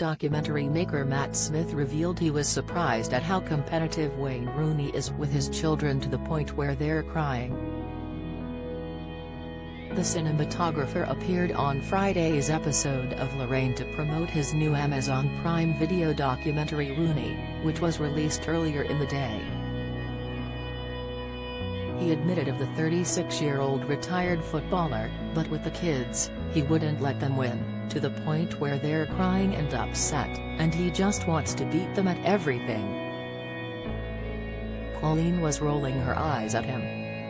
documentary maker Matt Smith revealed he was surprised at how competitive Wayne Rooney is with his children to the point where they're crying. The cinematographer appeared on Friday's episode of Lorraine to promote his new Amazon Prime Video documentary Rooney, which was released earlier in the day. He admitted of the 36-year-old retired footballer, but with the kids, he wouldn't let them win, to the point where they're crying and upset, and he just wants to beat them at everything. Colleen was rolling her eyes at him.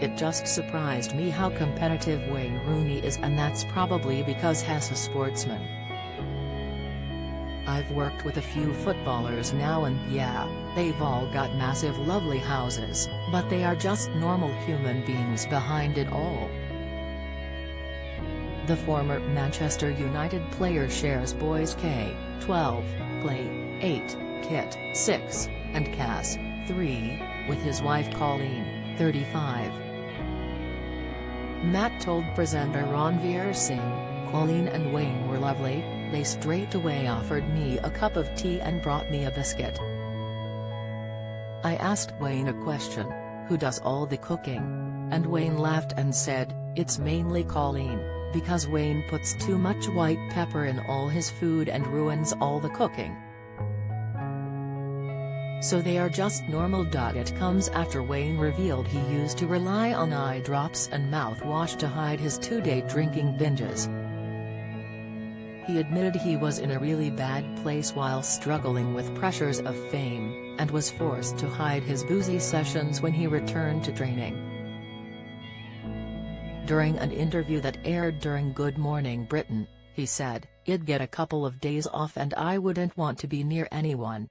"It just surprised me how competitive Wayne Rooney is, and that's probably because he's a sportsman. I've worked with a few footballers now and yeah, they've all got massive lovely houses, but they are just normal human beings behind it all." The former Manchester United player shares boys K-12, Clay, 8, Kit, 6, and Cass, 3, with his wife Colleen, 35. Matt told presenter Ranveer Singh, "Colleen and Wayne were lovely, they straight away offered me a cup of tea and brought me a biscuit. I asked Wayne a question, who does all the cooking? And Wayne laughed and said, it's mainly Colleen, because Wayne puts too much white pepper in all his food and ruins all the cooking. So they are just normal." It comes after Wayne revealed he used to rely on eye drops and mouthwash to hide his two-day drinking binges. He admitted he was in a really bad place while struggling with pressures of fame, and was forced to hide his boozy sessions when he returned to training. During an interview that aired during Good Morning Britain, he said, "I'd get a couple of days off and I wouldn't want to be near anyone.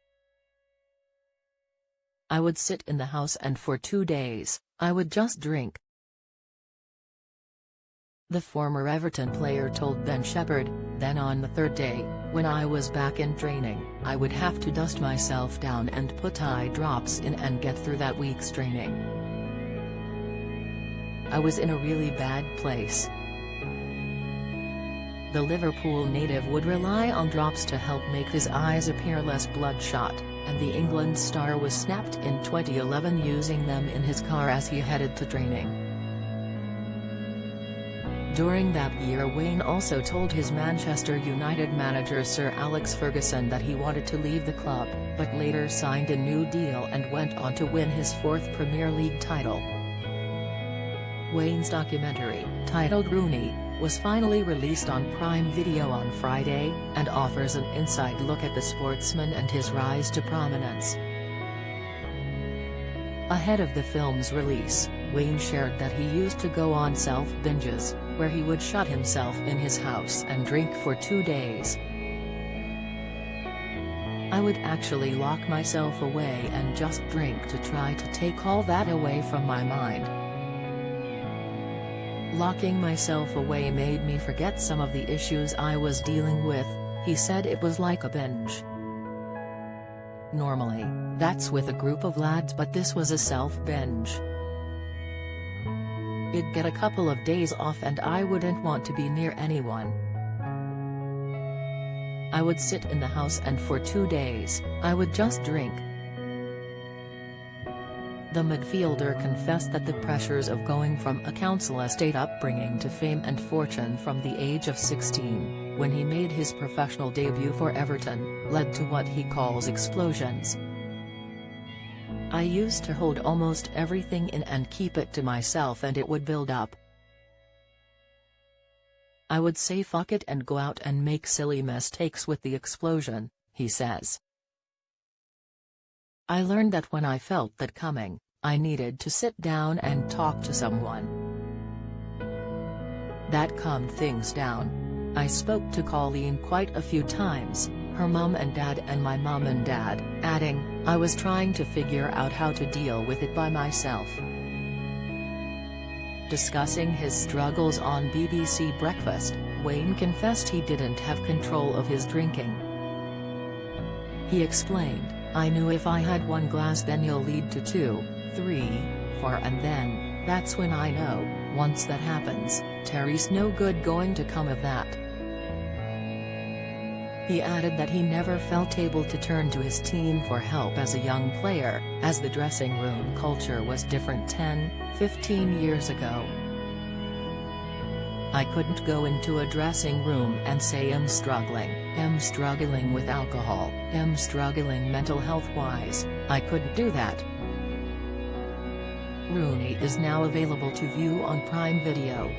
I would sit in the house and for 2 days, I would just drink." The former Everton player told Ben Shepherd, "Then on the third day, when I was back in training, I would have to dust myself down and put eye drops in and get through that week's training. I was in a really bad place." The Liverpool native would rely on drops to help make his eyes appear less bloodshot, and the England star was snapped in 2011 using them in his car as he headed to training. During that year Wayne also told his Manchester United manager Sir Alex Ferguson that he wanted to leave the club, but later signed a new deal and went on to win his 4th Premier League title. Wayne's documentary, titled Rooney, was finally released on Prime Video on Friday, and offers an inside look at the sportsman and his rise to prominence. Ahead of the film's release, Wayne shared that he used to go on self-binges, where he would shut himself in his house and drink for 2 days. "I would actually lock myself away and just drink to try to take all that away from my mind. Locking myself away made me forget some of the issues I was dealing with," he said. "It was like a binge. Normally, that's with a group of lads, but this was a self-binge. I'd get a couple of days off and I wouldn't want to be near anyone. I would sit in the house and for 2 days, I would just drink." The midfielder confessed that the pressures of going from a council estate upbringing to fame and fortune from the age of 16, when he made his professional debut for Everton, led to what he calls explosions. "I used to hold almost everything in and keep it to myself and it would build up. I would say fuck it and go out and make silly mistakes with the explosion," he says. "I learned that when I felt that coming, I needed to sit down and talk to someone. That calmed things down. I spoke to Colleen quite a few times, her mum and dad and my mum and dad," adding, "I was trying to figure out how to deal with it by myself." Discussing his struggles on BBC Breakfast, Wayne confessed he didn't have control of his drinking. He explained, "I knew if I had 1 glass then you'll lead to 2, 3, 4 and then, that's when I know, once that happens, Terry's no good going to come of that." He added that he never felt able to turn to his team for help as a young player, as the dressing room culture was different 10, 15 years ago. "I couldn't go into a dressing room and say I'm struggling with alcohol, I'm struggling mental health-wise, I couldn't do that." Rooney is now available to view on Prime Video.